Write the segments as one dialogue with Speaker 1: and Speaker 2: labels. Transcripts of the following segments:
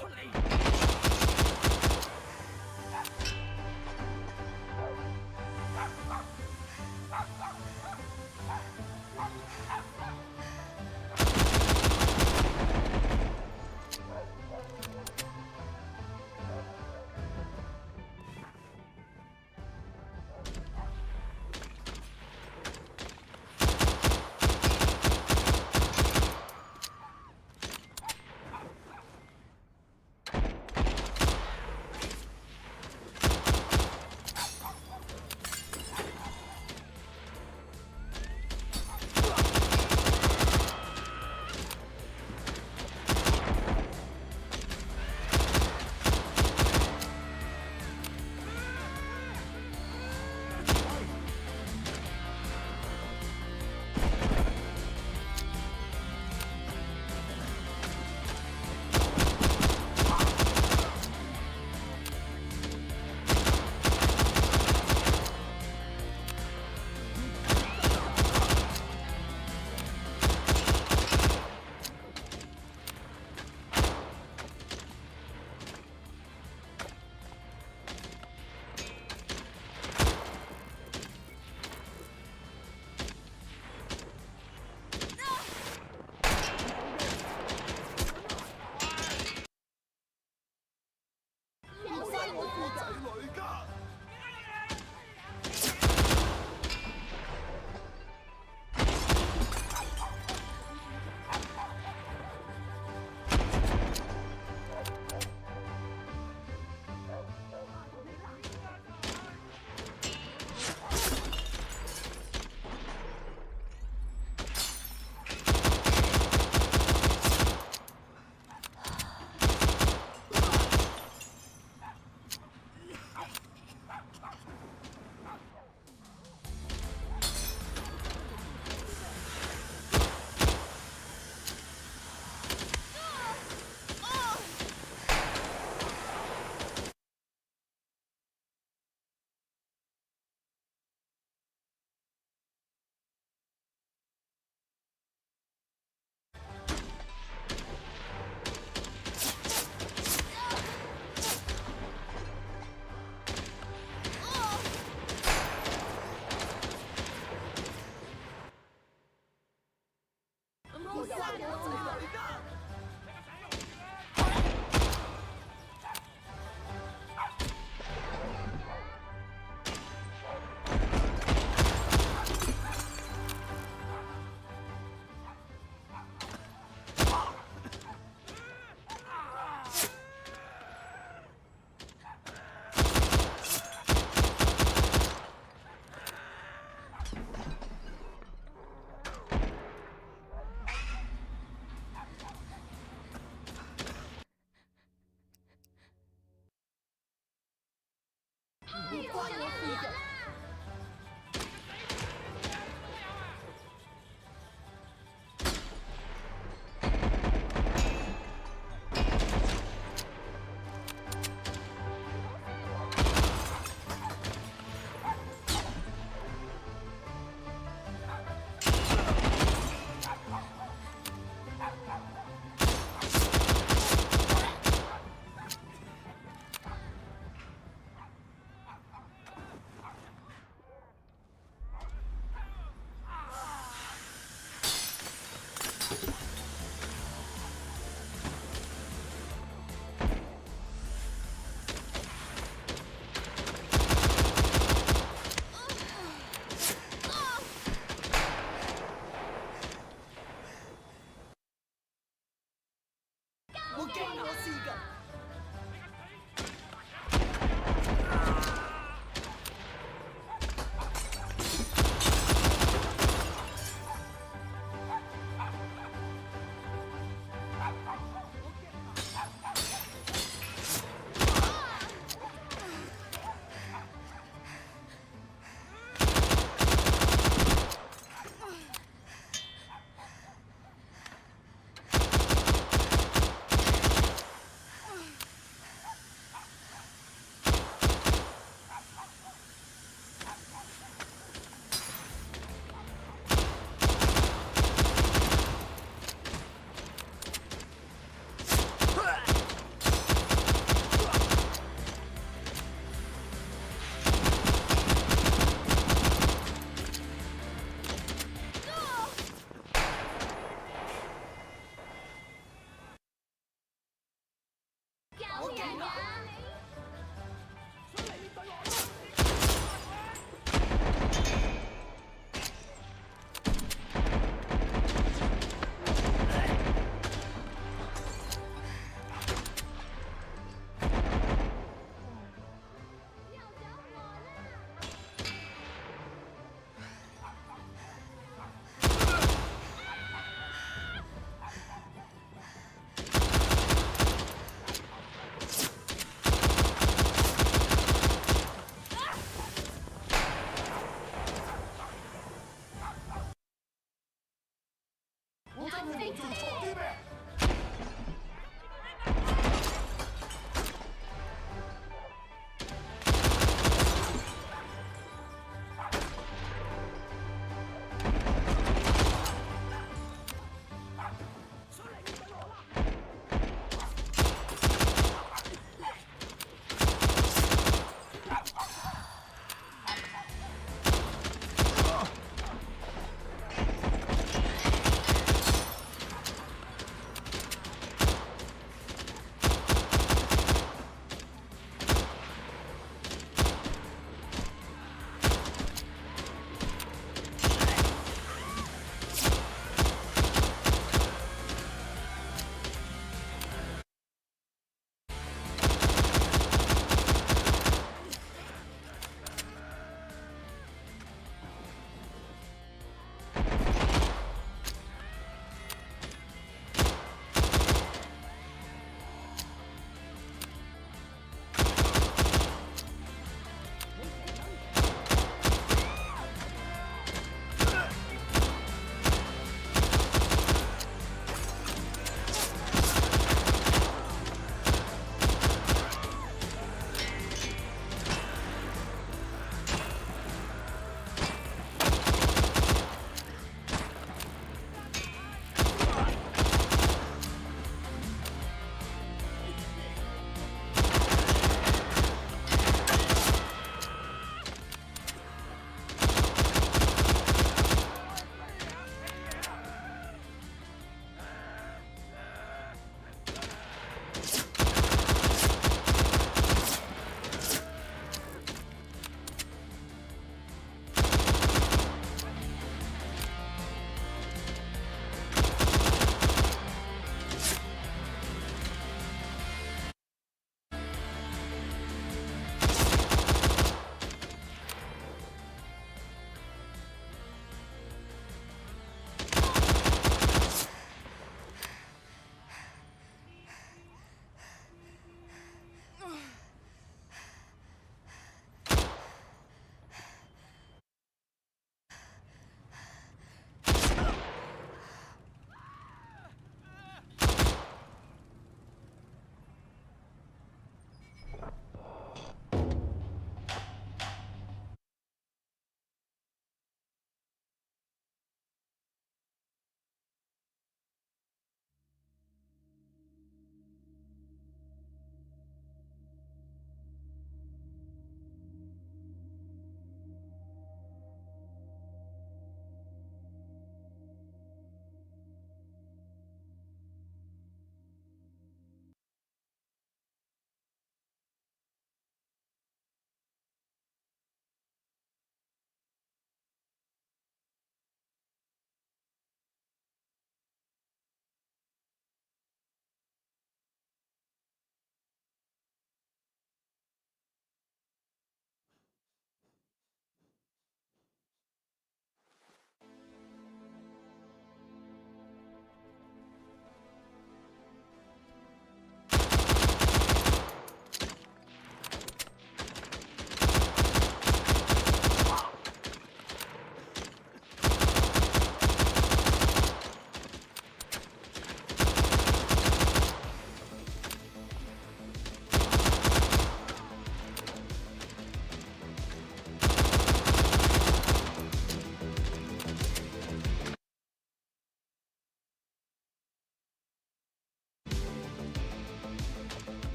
Speaker 1: 出嚟！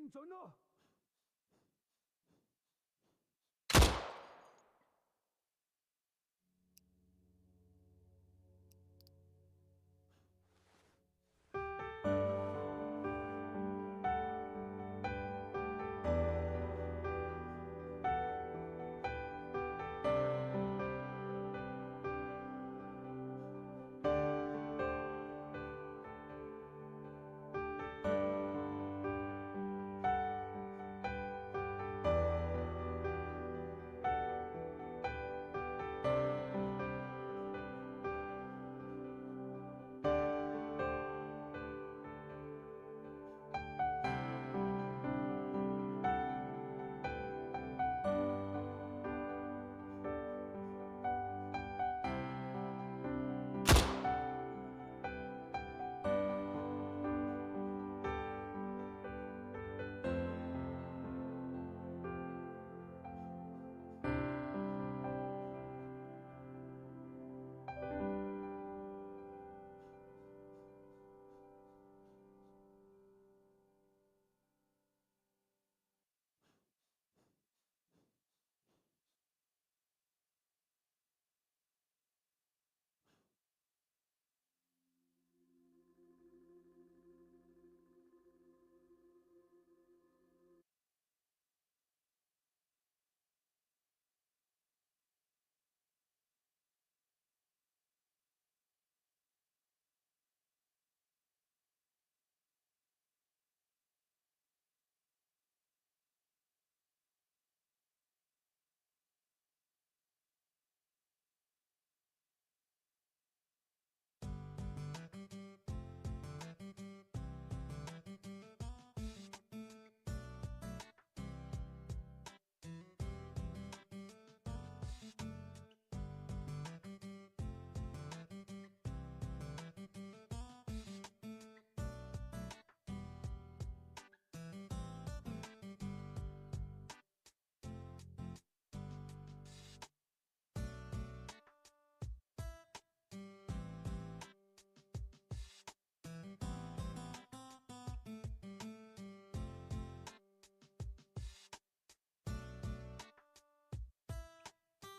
Speaker 1: 精準咯。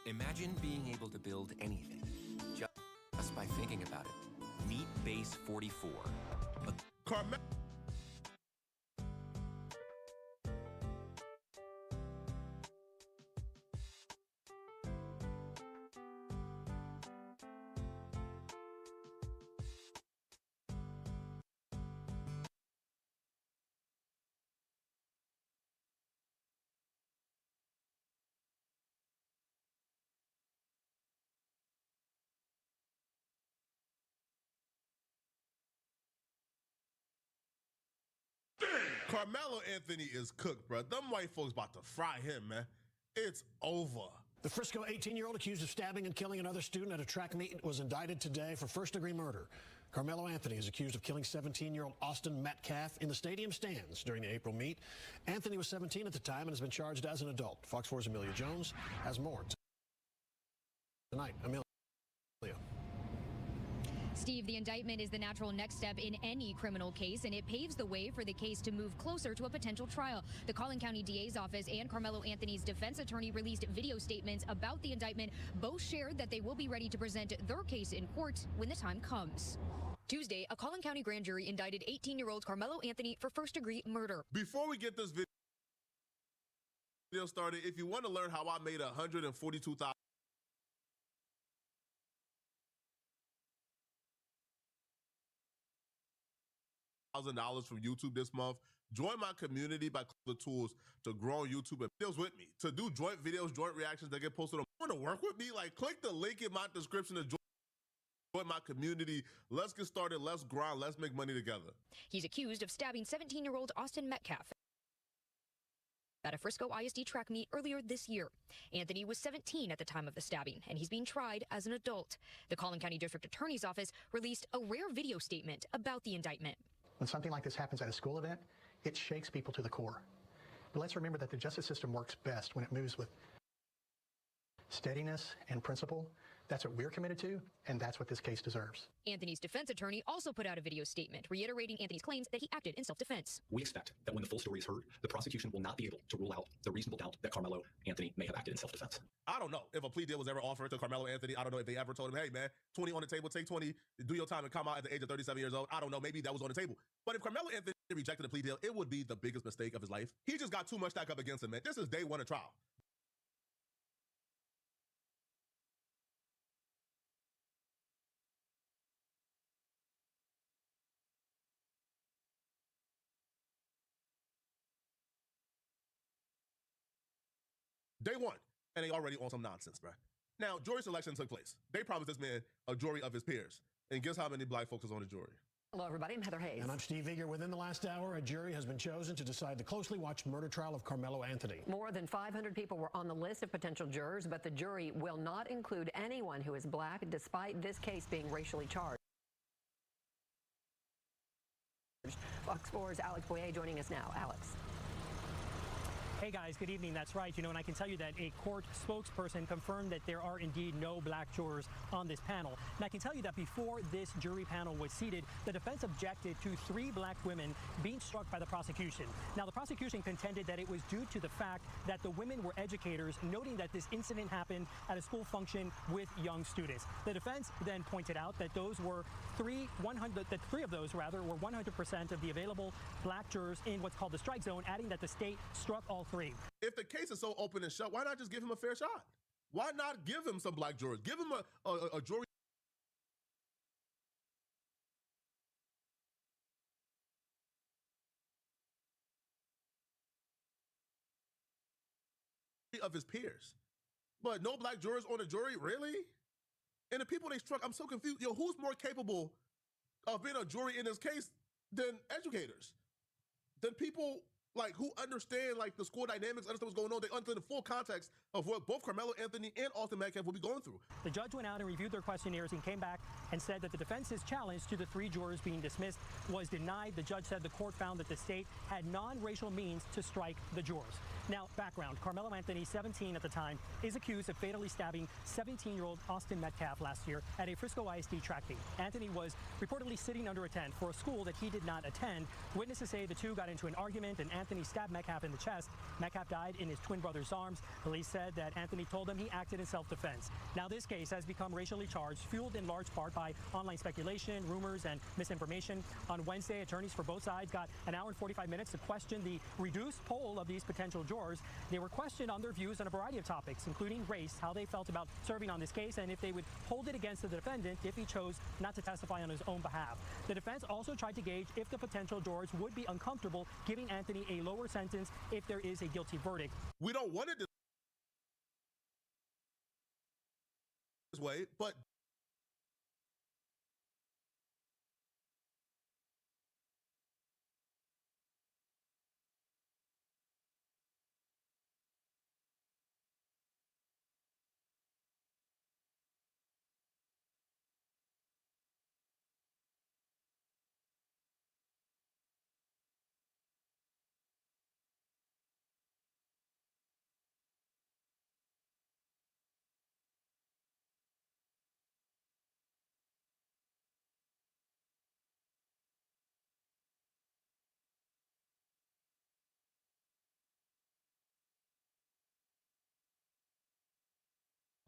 Speaker 2: Imagine being able to build anything just by thinking about it. Meet Base 44.
Speaker 3: Carmel. Carmelo Anthony is cooked, bro. Them white folks about to fry him, man. It's over.
Speaker 4: The Frisco 18-year-old accused of stabbing and killing another student at a track meet was indicted today for first-degree murder. Carmelo Anthony is accused of killing 17-year-old Austin Metcalf in the stadium stands during the April meet. Anthony was 17 at the time and has been charged as an adult. Fox 4's Amelia Jones has more tonight. Amelia.
Speaker 5: Steve, the indictment is the natural next step in any criminal case, and it paves the way for the case to move closer to a potential trial. The Collin County DA's office and Carmelo Anthony's defense attorney released video statements about the indictment. Both shared that they will be ready to present their case in court when the time comes. Tuesday, a Collin County grand jury indicted 18-year-old Carmelo Anthony for first-degree murder.
Speaker 3: Before we get this video started, if you want to learn how I made $142,000 from YouTube this month, join my community by clicking the tools to grow on YouTube and videos with me. To do joint videos, joint reactions that get posted on, want to work with me? Like, click the link in my description to join my community. Let's get started. Let's grind. Let's make money together.
Speaker 5: He's accused of stabbing 17-year-old Austin Metcalf at a Frisco ISD track meet earlier this year. Anthony was 17 at the time of the stabbing, and he's being tried as an adult. The Collin County District Attorney's Office released a rare video statement about the indictment.
Speaker 6: When something like this happens at a school event, it shakes people to the core. But let's remember that the justice system works best when it moves with steadiness and principle. That's what we're committed to, and that's what this case deserves.
Speaker 5: Anthony's defense attorney also put out a video statement reiterating Anthony's claims that he acted in self-defense.
Speaker 1: We expect that when the full story is heard, the prosecution will not be able to rule out the reasonable doubt that Carmelo Anthony may have acted in self-defense.
Speaker 3: I don't know if a plea deal was ever offered to Carmelo Anthony. I don't know if they ever told him, hey, man, 20 on the table, take 20, do your time and come out at the age of 37 years old. I don't know. Maybe that was on the table. But if Carmelo Anthony rejected a plea deal, it would be the biggest mistake of his life. He just got too much stacked up against him, man. This is day one of trial. Day one, and they already on some nonsense, bruh. Now, jury selection took place. They promised this man a jury of his peers. And guess how many black folks is on the jury?
Speaker 7: Hello, everybody. I'm Heather Hayes.
Speaker 4: And I'm Steve Eager. Within the last hour, a jury has been chosen to decide the closely watched murder trial of Carmelo Anthony.
Speaker 7: More than 500 people were on the list of potential jurors, but the jury will not include anyone who is black, despite this case being racially charged. Fox 4's Alex Boyer joining us now. Alex.
Speaker 8: Hey guys, good evening. That's right. And I can tell you that a court spokesperson confirmed that there are indeed no black jurors on this panel. And I can tell you that before this jury panel was seated, the defense objected to 3 black women being struck by the prosecution. Now, the prosecution contended that it was due to the fact that the women were educators, noting that this incident happened at a school function with young students. The defense then pointed out that those were 3 of those were 100% of the available black jurors in what's called the strike zone, adding that the state struck all 3.
Speaker 3: If the case is so open and shut, why not just give him a fair shot? Why not give him some black jurors? Give him a jury of his peers. But no black jurors on the jury, really? And the people they struck, I'm so confused. Yo, who's more capable of being a jury in this case than educators? Than people like who understand like the school dynamics, understand what's going on. They understand the full context of what both Carmelo Anthony and Austin Metcalf will be going through.
Speaker 8: The judge went out and reviewed their questionnaires and came back and said that the defense's challenge to the 3 jurors being dismissed was denied. The judge said the court found that the state had non-racial means to strike the jurors. Now, background, Carmelo Anthony, 17 at the time, is accused of fatally stabbing 17-year-old Austin Metcalf last year at a Frisco ISD track meet. Anthony was reportedly sitting under a tent for a school that he did not attend. Witnesses say the two got into an argument and Anthony stabbed Metcalf in the chest. Metcalf died in his twin brother's arms. Police said that Anthony told them he acted in self-defense. Now, this case has become racially charged, fueled in large part by online speculation, rumors, and misinformation. On Wednesday, attorneys for both sides got an hour and 45 minutes to question the reduced poll of these potential jurors. They were questioned on their views on a variety of topics, including race, how they felt about serving on this case, and if they would hold it against the defendant if he chose not to testify on his own behalf. The defense also tried to gauge if the potential jurors would be uncomfortable giving Anthony a lower sentence if there is a guilty verdict.
Speaker 3: We don't want it this way, but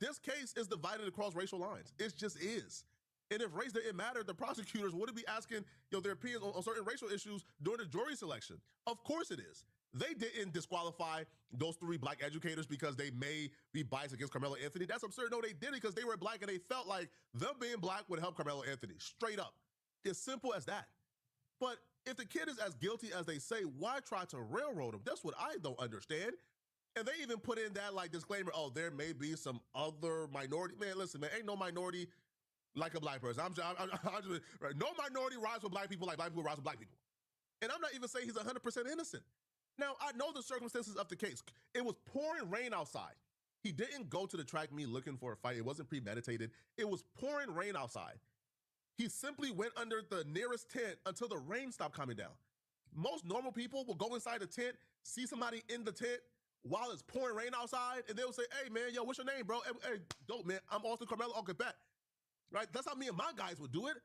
Speaker 3: this case is divided across racial lines. It just is. And if race didn't matter, the prosecutors wouldn't be asking their opinions on certain racial issues during the jury selection. Of course it is. They didn't disqualify those 3 black educators because they may be biased against Carmelo Anthony. That's absurd. No, they did it because they were black and they felt like them being black would help Carmelo Anthony. Straight up. It's simple as that. But if the kid is as guilty as they say, why try to railroad him? That's what I don't understand. And they even put in that like disclaimer, oh, there may be some other minority. Man, listen, man, ain't no minority like a black person. I'm just right. No minority rides with black people like black people rise with black people. And I'm not even saying he's 100% innocent. Now, I know the circumstances of the case. It was pouring rain outside. He didn't go to the track meet looking for a fight. It wasn't premeditated. It was pouring rain outside. He simply went under the nearest tent until the rain stopped coming down. Most normal people will go inside the tent, see somebody in the tent, while it's pouring rain outside, and they'll say, hey, man, yo, what's your name, bro? Hey, dope, man. I'm Austin Carmelo, Uncle Bet. Right? That's how me and my guys would do it.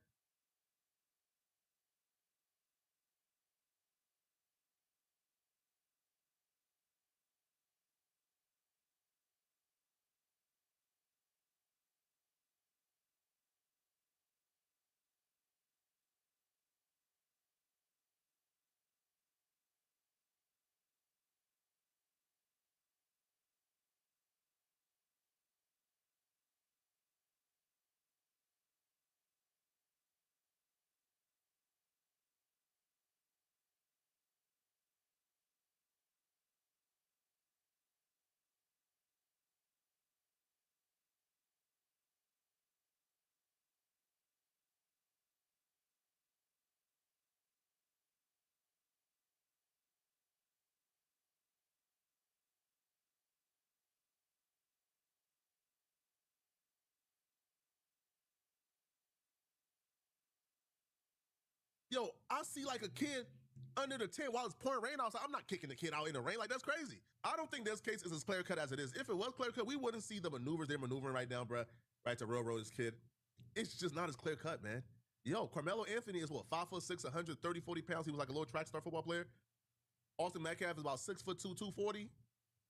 Speaker 3: Yo, I see like a kid under the tent while it's pouring rain outside. I'm not kicking the kid out in the rain. Like, that's crazy. I don't think this case is as clear cut as it is. If it was clear cut, we wouldn't see the maneuvers they're maneuvering right now, bruh, right, to railroad this kid. It's just not as clear cut, man. Yo, Carmelo Anthony is what, 5'6", 130, 40 pounds. He was like a little track star football player. Austin Metcalf is about 6'2", 240.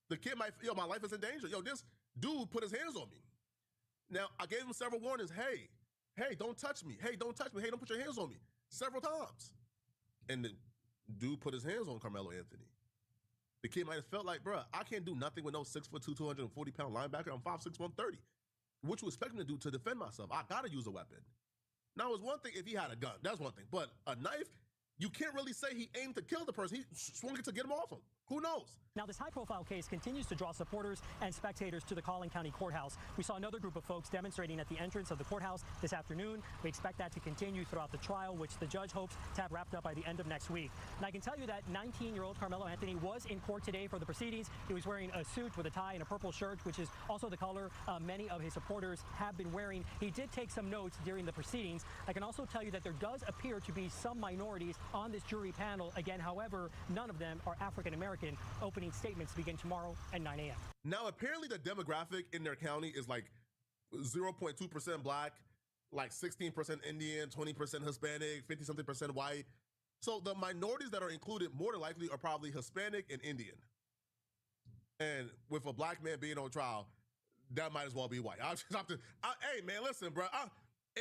Speaker 3: The kid might, yo, my life is in danger. Yo, this dude put his hands on me. Now, I gave him several warnings. Hey, don't touch me. Hey, don't touch me. Hey, don't put your hands on me. Several times. And the dude put his hands on Carmelo Anthony. The kid might have felt like, bruh, I can't do nothing with no 6'2", 240-pound linebacker. I'm 5'6", 130. What you expect me to do to defend myself? I gotta use a weapon. Now, it's one thing if he had a gun. That's one thing. But a knife, you can't really say he aimed to kill the person. He swung it to get him off him. Who knows?
Speaker 8: Now, this high-profile case continues to draw supporters and spectators to the Collin County Courthouse. We saw another group of folks demonstrating at the entrance of the courthouse this afternoon. We expect that to continue throughout the trial, which the judge hopes to have wrapped up by the end of next week. And I can tell you that 19-year-old Carmelo Anthony was in court today for the proceedings. He was wearing a suit with a tie and a purple shirt, which is also the color many of his supporters have been wearing. He did take some notes during the proceedings. I can also tell you that there does appear to be some minorities on this jury panel. Again, however, none of them are African-American. Opening statements begin tomorrow at 9 a.m.
Speaker 3: Now, apparently the demographic in their county is like 0.2% black, like 16% Indian, 20% Hispanic, 50-something% white. So the minorities that are included more than likely are probably Hispanic and Indian. And with a black man being on trial, that might as well be white. Hey, man, listen, bro.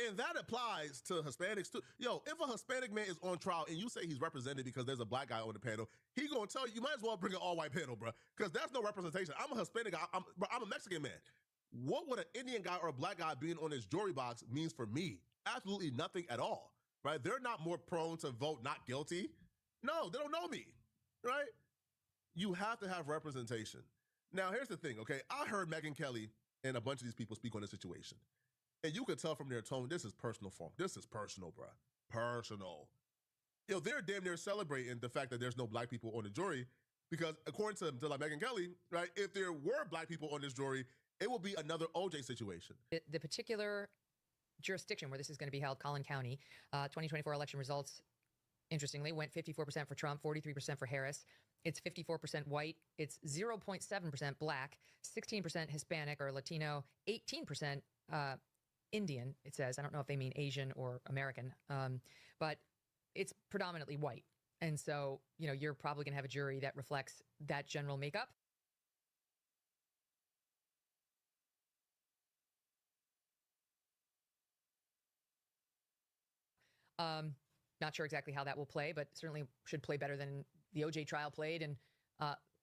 Speaker 3: And that applies to Hispanics too. Yo, if a Hispanic man is on trial and you say he's represented because there's a black guy on the panel, he gonna tell you, you might as well bring an all-white panel, bro, because that's no representation. I'm a Hispanic guy. I'm a Mexican man. What would an Indian guy or a black guy being on this jury box means for me? Absolutely nothing at all, right? They're not more prone to vote not guilty. No, they don't know me, right? You have to have representation. Now, here's the thing, okay? I heard Megyn Kelly and a bunch of these people speak on this situation. And you could tell from their tone, this is personal form. This is personal, bruh. Personal. You know, they're damn near celebrating the fact that there's no black people on the jury because according to like Megyn Kelly, right, if there were black people on this jury, it would be another OJ situation.
Speaker 9: The particular jurisdiction where this is going to be held, Collin County, 2024 election results, interestingly, went 54% for Trump, 43% for Harris. It's 54% white. It's 0.7% black, 16% Hispanic or Latino, 18% Indian, it says. I don't know if they mean Asian or American, but it's predominantly white. And so, you know, you're probably going to have a jury that reflects that general makeup. Not sure exactly how that will play, but certainly should play better than the OJ trial played in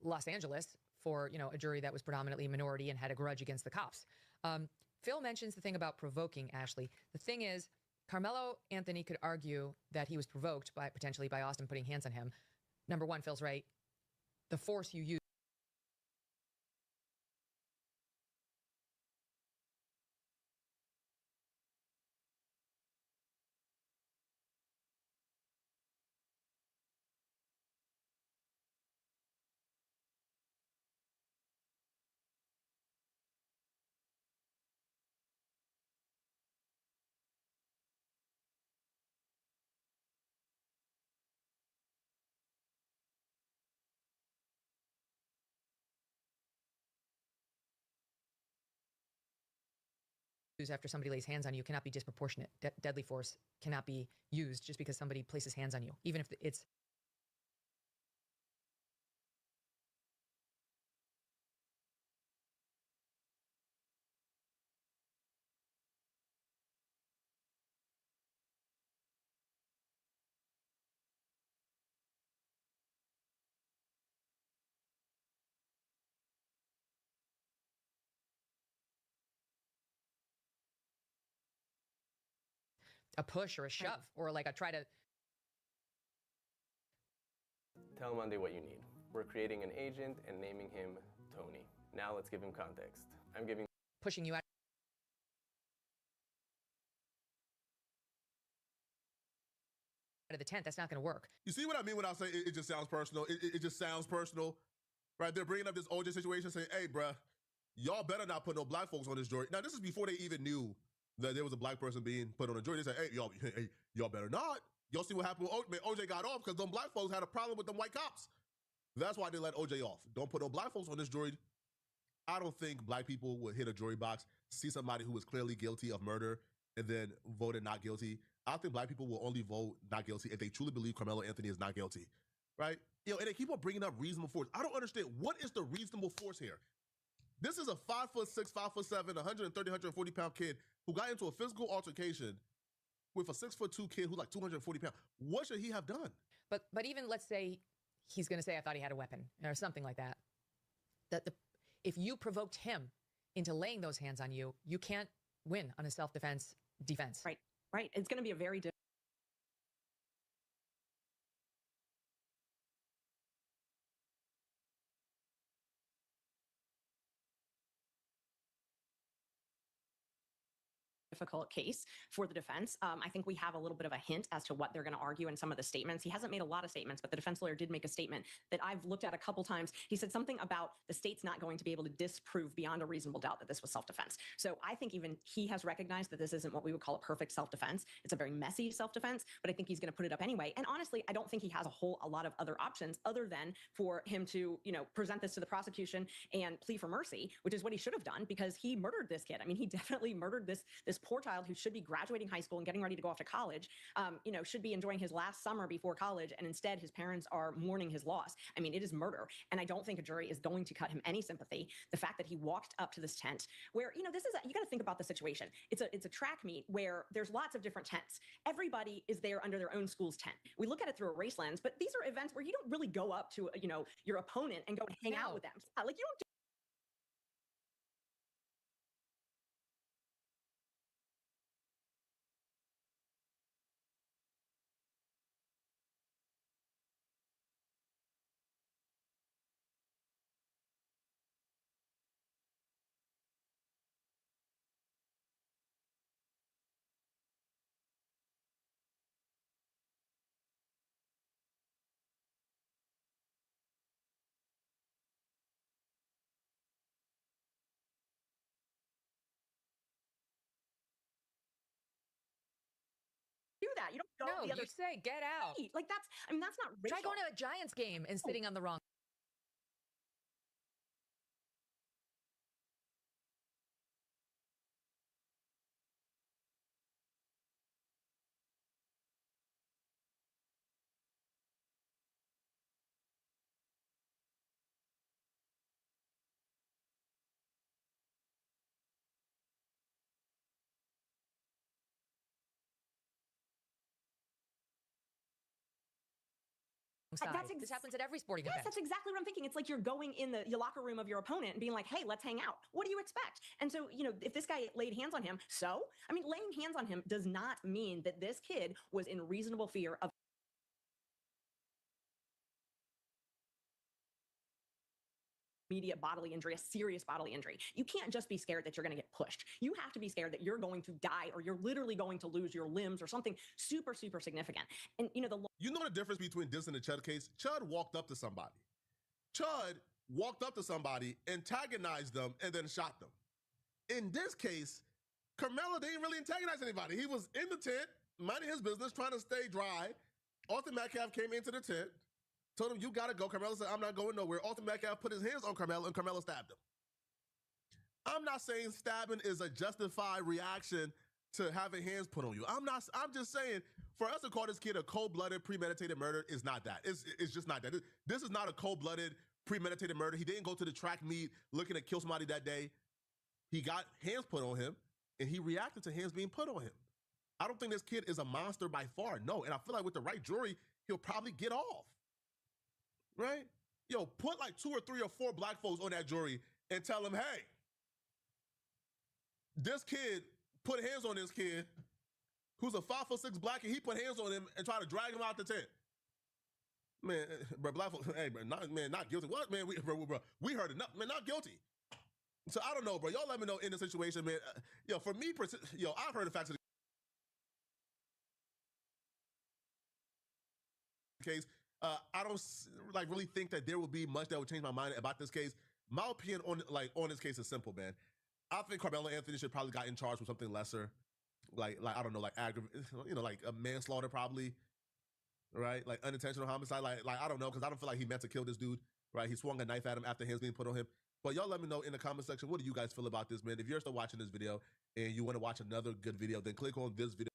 Speaker 9: Los Angeles for, you know, a jury that was predominantly minority and had a grudge against the cops. Phil mentions the thing about provoking, Ashley. The thing is, Carmelo Anthony could argue that he was provoked potentially by Austin putting hands on him. Number one, Phil's right. The force you use after somebody lays hands on you cannot be disproportionate. Deadly force cannot be used just because somebody places hands on you, even if it's a push or a shove or like a try to.
Speaker 10: Tell Monday what you need. We're creating an agent and naming him Tony. Now let's give him context. I'm giving
Speaker 9: Pushing you out of the tent. That's not going to work.
Speaker 3: You see what I mean when I say it just sounds personal? It just sounds personal, right? They're bringing up this OJ situation saying, hey, bruh, y'all better not put no black folks on this jury. Now, this is before they even knew that there was a black person being put on a jury. They said, hey, y'all better not. Y'all see what happened with OJ? OJ got off because them black folks had a problem with them white cops. That's why they let OJ off. Don't put no black folks on this jury. I don't think black people would hit a jury box, see somebody who was clearly guilty of murder, and then voted not guilty. I think black people will only vote not guilty if they truly believe Carmelo Anthony is not guilty, right? And they keep on bringing up reasonable force. I don't understand. What is the reasonable force here? This is a 5'6", 5'7", 130, 140-pound kid who got into a physical altercation with a 6'2" kid who's like 240 pounds. What should he have done?
Speaker 9: But even let's say he's going to say, I thought he had a weapon or something like that. If you provoked him into laying those hands on you, you can't win on a self-defense defense.
Speaker 11: Right. It's going to be a very different. Difficult case for the defense. I think we have a little bit of a hint as to what they're going to argue in some of the statements. He hasn't made a lot of statements, but the defense lawyer did make a statement that I've looked at a couple times. He said something about the state's not going to be able to disprove beyond a reasonable doubt that this was self-defense. So I think even he has recognized that this isn't what we would call a perfect self-defense. It's a very messy self-defense, but I think he's going to put it up anyway. And honestly, I don't think he has a lot of other options other than for him to, present this to the prosecution and plea for mercy, which is what he should have done because he murdered this kid. I mean, he definitely murdered this poor child who should be graduating high school and getting ready to go off to college, should be enjoying his last summer before college. And instead his parents are mourning his loss. I mean, it is murder. And I don't think a jury is going to cut him any sympathy. The fact that he walked up to this tent where, you got to think about the situation. It's a track meet where there's lots of different tents. Everybody is there under their own school's tent. We look at it through a race lens, but these are events where you don't really go up to, your opponent and go and hang out with them. Like you don't do that. You don't go
Speaker 9: No,
Speaker 11: the other
Speaker 9: you say, get out.
Speaker 11: Like that's not racial.
Speaker 9: Try going to a Giants game and sitting on the wrong. This happens at every sporting event.
Speaker 11: Yes, that's exactly what I'm thinking. It's like you're going in the locker room of your opponent and being like, hey, let's hang out. What do you expect? And so, if this guy laid hands on him, laying hands on him does not mean that this kid was in reasonable fear of immediate bodily injury, a serious bodily injury. You can't just be scared that you're going to get pushed. You have to be scared that you're going to die or you're literally going to lose your limbs or something super, super significant. And, you know
Speaker 3: the difference between this and the Chud case? Chud walked up to somebody. Chud walked up to somebody, antagonized them, and then shot them. In this case, Carmelo didn't really antagonize anybody. He was in the tent, minding his business, trying to stay dry. Austin Metcalf came into the tent, told him, you got to go. Carmelo said, I'm not going nowhere. Austin Metcalf put his hands on Carmelo, and Carmelo stabbed him. I'm not saying stabbing is a justified reaction to having hands put on you. I'm just saying, for us to call this kid a cold-blooded, premeditated murder is not that. It's just not that. This is not a cold-blooded, premeditated murder. He didn't go to the track meet looking to kill somebody that day. He got hands put on him, and he reacted to hands being put on him. I don't think this kid is a monster by far, no. And I feel like with the right jury, he'll probably get off, right? Yo, put like 2 or 3 or 4 black folks on that jury and tell them, hey, this kid put hands on this kid who's a 5'6" black, and he put hands on him and tried to drag him out the tent. Man, bro, black folks, hey, bro, not guilty. What, man? We heard enough, man, not guilty. So I don't know, bro. Y'all let me know in the situation, man. For me, I've heard the facts of the case. I don't really think that there will be much that would change my mind about this case. My opinion on this case is simple, man. I think Carmelo Anthony should probably got in charge with something lesser, like I don't know, like like a manslaughter probably, right? Like unintentional homicide, like I don't know, because I don't feel like he meant to kill this dude, right? He swung a knife at him after hands being put on him. But y'all let me know in the comment section, what do you guys feel about this, man? If you're still watching this video and you want to watch another good video, then click on this video.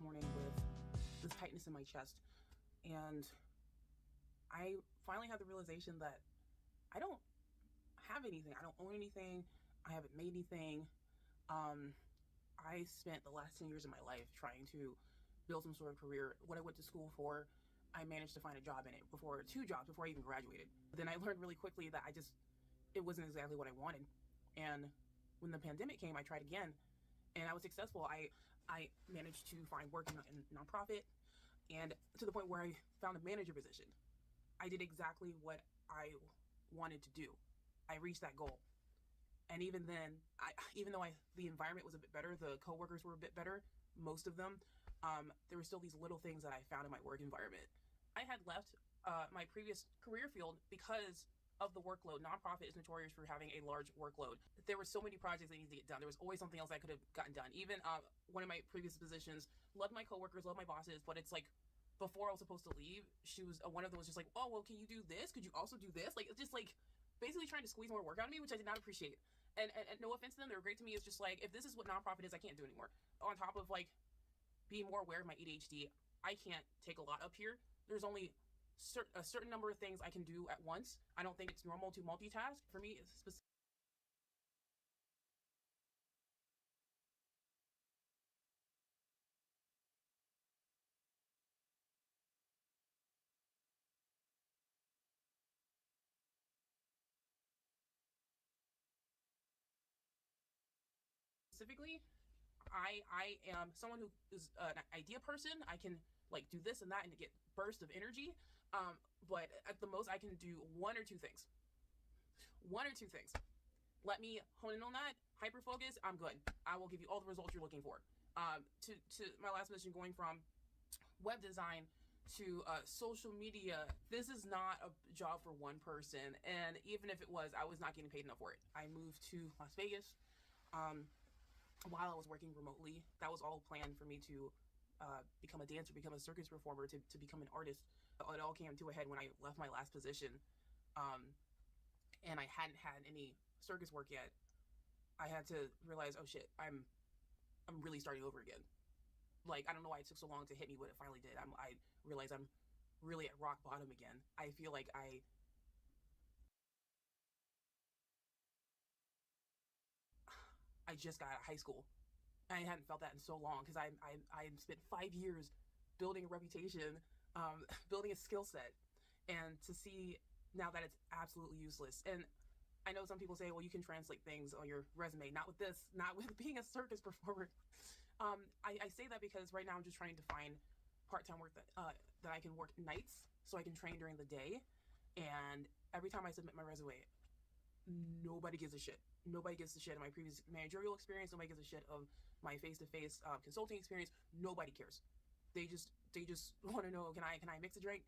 Speaker 12: Morning with this tightness in my chest, and I finally had the realization that I don't have anything. I don't own anything. I haven't made anything. I spent the last 10 years of my life trying to build some sort of career. What I went to school for, I managed to find a job in it, 2 jobs before I even graduated. Then I learned really quickly that it wasn't exactly what I wanted. And when the pandemic came, I tried again, and I was successful. I managed to find work in nonprofit, and to the point where I found a manager position. I did exactly what I wanted to do. I reached that goal. And even then, even though the environment was a bit better, the coworkers were a bit better, most of them, there were still these little things that I found in my work environment. I had left my previous career field because of the workload. Nonprofit is notorious for having a large workload. There were so many projects that needed to get done. There was always something else I could have gotten done. Even one of my previous positions, loved my coworkers, loved my bosses, but it's like, before I was supposed to leave, one of them was just like, oh, well, can you do this? Could you also do this? Like, it's just like basically trying to squeeze more work out of me, which I did not appreciate. And no offense to them, they were great to me. It's just like, if this is what nonprofit is, I can't do anymore. On top of like being more aware of my ADHD, I can't take a lot up here. There's only a certain number of things I can do at once. I don't think it's normal to multitask. For me, it's specifically, I am someone who is an idea person. I can like do this and that and get bursts of energy. But at the most, I can do one or two things. Let me hone in on that, hyper focus. I'm good. I will give you all the results you're looking for. To my last mission, going from web design to social media, this is not a job for one person. And even if it was, I was not getting paid enough for it. I moved to Las Vegas while I was working remotely. That was all planned for me to become a dancer, become a circus performer, to become an artist. It all came to a head when I left my last position, and I hadn't had any circus work yet. I had to realize, oh shit, I'm really starting over again. Like, I don't know why it took so long to hit me, but it finally did. I realize I'm really at rock bottom again. I feel like I just got out of high school. I hadn't felt that in so long because I spent 5 years building a reputation, building a skill set, and to see now that it's absolutely useless. And I know some people say, well, you can translate things on your resume. Not with this, not with being a circus performer. I say that because right now I'm just trying to find part-time work that I can work nights so I can train during the day. And every time I submit my resume, nobody gives a shit. Nobody gives a shit of my previous managerial experience. Nobody gives a shit of my face-to-face consulting experience. Nobody cares. They just want to know, can I mix a drink?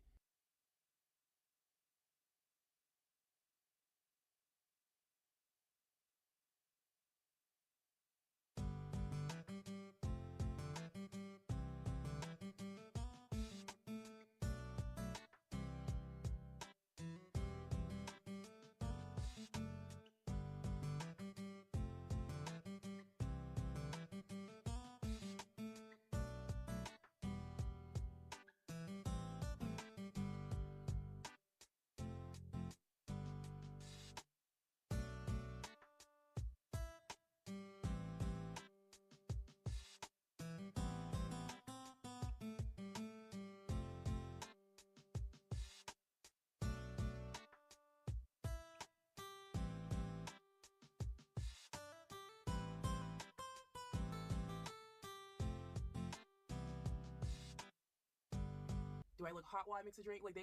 Speaker 12: Do I look hot while I mix a drink? Like,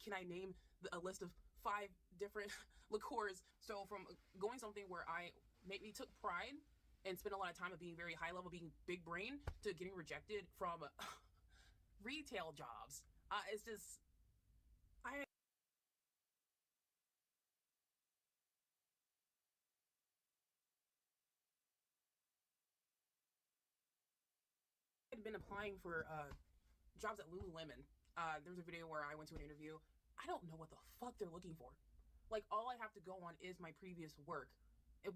Speaker 12: can I name a list of 5 different liqueurs? So from going something where I maybe took pride and spent a lot of time of being very high level, being big brain, to getting rejected from retail jobs. It's just, I had been applying for jobs at Lululemon. There's a video where I went to an interview. I don't know what the fuck they're looking for. Like, all I have to go on is my previous work,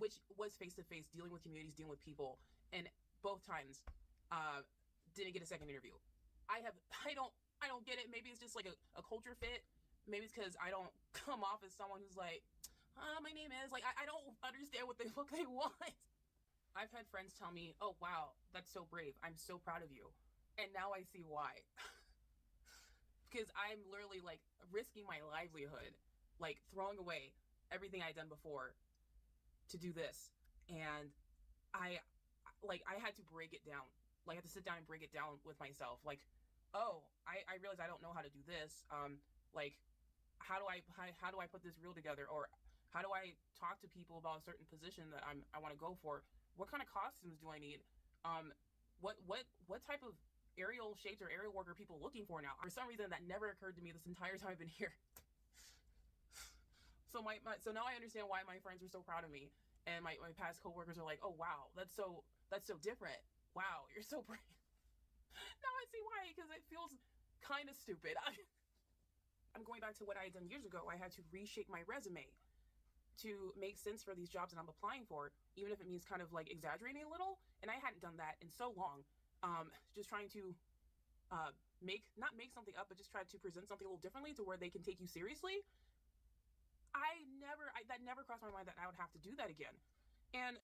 Speaker 12: which was face to face, dealing with communities, dealing with people, and both times didn't get a second interview. I don't get it. Maybe it's just like a culture fit. Maybe it's because I don't come off as someone who's like, my name is, like, I don't understand what they want. I've had friends tell me, oh wow, that's so brave, I'm so proud of you. And now I see why. Because I'm literally like risking my livelihood, like throwing away everything I'd done before to do this. And I had to break it down. Like, I had to sit down and break it down with myself. Like, oh, I realize I don't know how to do this. Like, how do I put this reel together? Or how do I talk to people about a certain position that I want to go for? What kind of costumes do I need? What type of aerial shapes or aerial work are people looking for now? For some reason, that never occurred to me this entire time I've been here. So so now I understand why my friends are so proud of me, and my past coworkers are like, oh wow, that's so different. Wow, you're so brave. Now I see why, because it feels kind of stupid. I'm going back to what I had done years ago. I had to reshape my resume to make sense for these jobs that I'm applying for, even if it means kind of like exaggerating a little. And I hadn't done that in so long. Just trying to not make something up, but just try to present something a little differently to where they can take you seriously. That never crossed my mind that I would have to do that again. And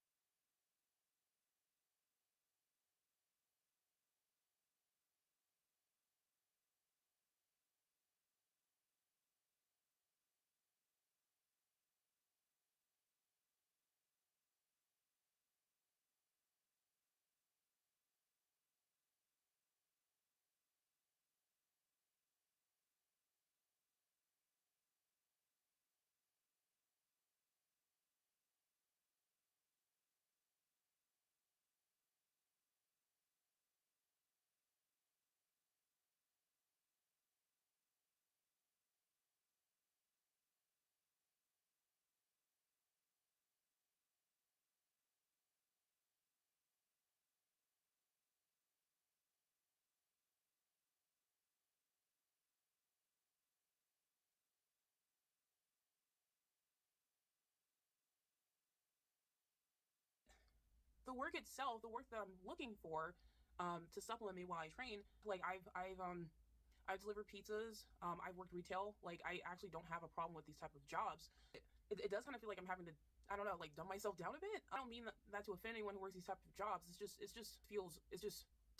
Speaker 12: the work itself, the work that I'm looking for to supplement me while I train, like I've delivered pizzas. I've worked retail. Like I actually don't have a problem with these type of jobs. It does kind of feel like I'm having to, I don't know, like dumb myself down a bit. I don't mean that to offend anyone who works these type of jobs. It's just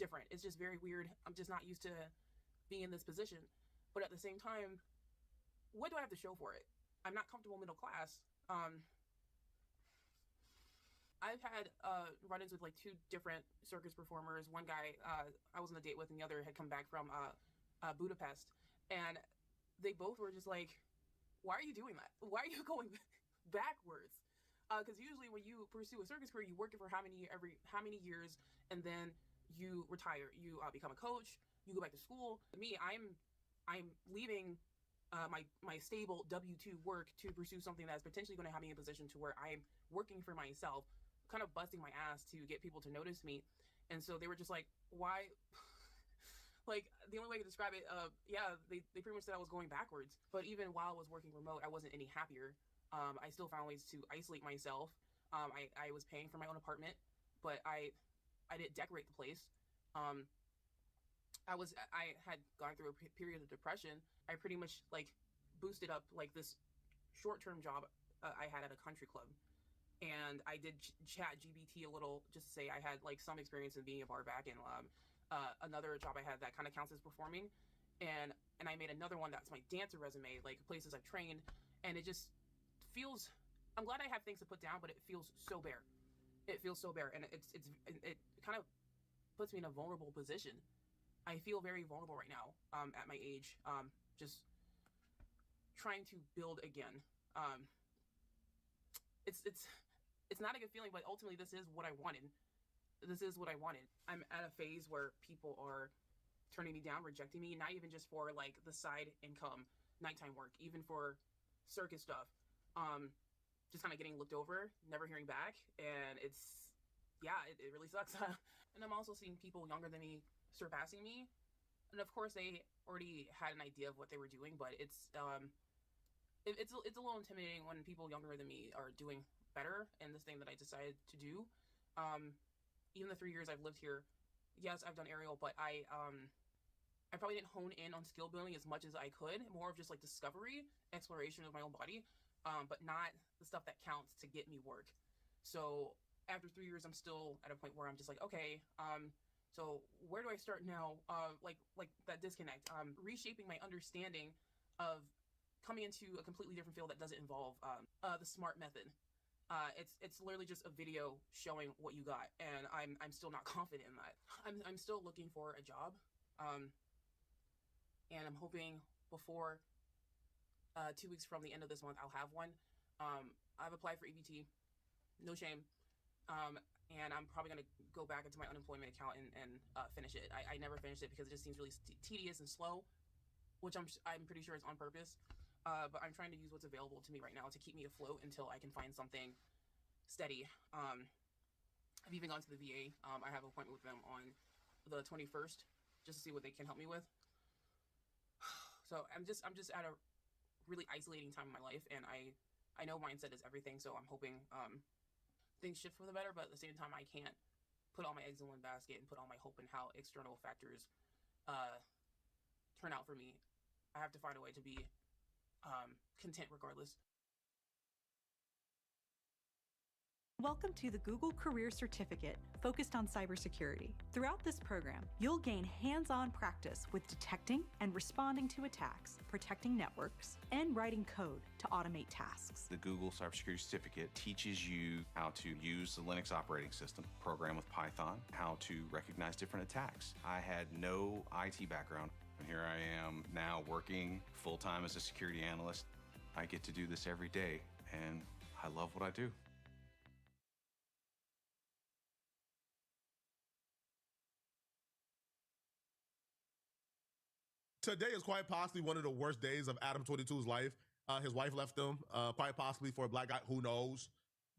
Speaker 12: different. It's just very weird. I'm just not used to being in this position. But at the same time, what do I have to show for it? I'm not comfortable middle class. I've had run-ins with like 2 different circus performers. One guy I was on a date with, and the other had come back from Budapest, and they both were just like, "Why are you doing that? Why are you going backwards?" Because usually when you pursue a circus career, you work it for how many years, and then you retire. You become a coach. You go back to school. Me, I'm leaving my stable W-2 work to pursue something that's potentially going to have me in a position to where I'm working for myself, kind of busting my ass to get people to notice me. And so they were just like, why? Like, the only way to describe it, yeah, they pretty much said I was going backwards. But even while I was working remote, I wasn't any happier. I still found ways to isolate myself. I was paying for my own apartment, but I didn't decorate the place. I had gone through a period of depression. I pretty much like boosted up like this short-term job I had at a country club, and I did chat GBT a little just to say I had like some experience in being a bar back, and another job I had that kind of counts as performing, and I made another one that's my dancer resume, like places I've trained, and it just feels. I'm glad I have things to put down, but it feels so bare. It feels so bare, and it kind of puts me in a vulnerable position. I feel very vulnerable right now at my age, just trying to build again. It's not a good feeling, but ultimately this is what I wanted. This is what I wanted. I'm at a phase where people are turning me down, rejecting me, not even just for like the side income, nighttime work, even for circus stuff. Just kind of getting looked over, never hearing back, and it really sucks. And I'm also seeing people younger than me surpassing me, and of course they already had an idea of what they were doing, but it's a little intimidating when people younger than me are doing better in this thing that I decided to do. Even the 3 years I've lived here, yes, I've done aerial, but I probably didn't hone in on skill building as much as I could. More of just like discovery, exploration of my own body, but not the stuff that counts to get me work. So after 3 years, I'm still at a point where I'm just like, okay, so where do I start now? Like that disconnect. Reshaping my understanding of coming into a completely different field that doesn't involve the SMART method. It's literally just a video showing what you got, and I'm still not confident in that. I'm still looking for a job, and I'm hoping before 2 weeks from the end of this month I'll have one. I've applied for EBT, no shame, and I'm probably gonna go back into my unemployment account and finish it. I never finished it because it just seems really tedious and slow, which I'm pretty sure is on purpose. But I'm trying to use what's available to me right now to keep me afloat until I can find something steady. I've even gone to the VA. I have an appointment with them on the 21st just to see what they can help me with. So I'm just at a really isolating time in my life, and I know mindset is everything. So I'm hoping things shift for the better. But at the same time, I can't put all my eggs in one basket and put all my hope in how external factors turn out for me. I have to find a way to be content regardless.
Speaker 13: Welcome to the Google Career Certificate focused on cybersecurity. Throughout this program, you'll gain hands-on practice with detecting and responding to attacks, protecting networks, and writing code to automate tasks.
Speaker 14: The Google Cybersecurity Certificate teaches you how to use the Linux operating system, program with Python, how to recognize different attacks. I had no IT background, and here I am now working full-time as a security analyst. I get to do this every day, and I love what I do.
Speaker 3: Today is quite possibly one of the worst days of Adam 22's life. His wife left him, quite possibly for a black guy. Who knows?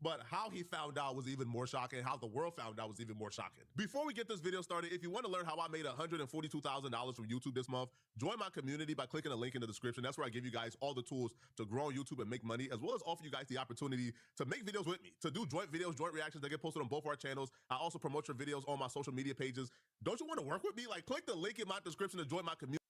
Speaker 3: But how he found out was even more shocking. How the world found out was even more shocking. Before we get this video started, if you want to learn how I made $142,000 from YouTube this month, join my community by clicking the link in the description. That's where I give you guys all the tools to grow on YouTube and make money, as well as offer you guys the opportunity to make videos with me, to do joint videos, joint reactions that get posted on both our channels. I also promote your videos on my social media pages. Don't you want to work with me? Like, click the link in my description to join my community.